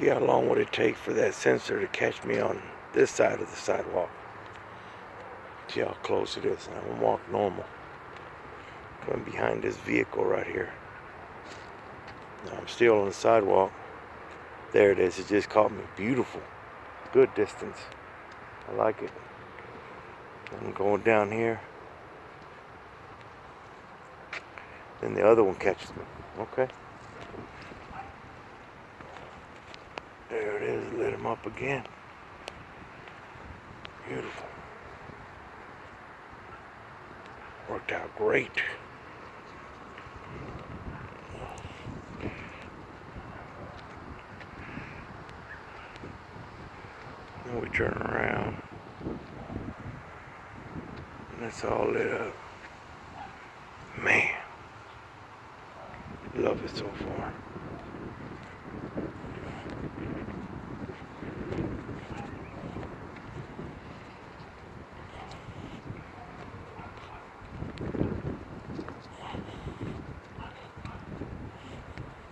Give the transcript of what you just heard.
See how long would it take for that sensor to catch me on this side of the sidewalk. See how close it is. I'm gonna walk normal. Coming behind this vehicle right here. Now I'm still on the sidewalk. There it is. It just caught me. Beautiful. Good distance. I like it. I'm going down here. Then the other one catches me. Okay. There it is. Lit him up again. Beautiful. Worked out great. Then we turn around. And it's all lit up. Man. Love it so far.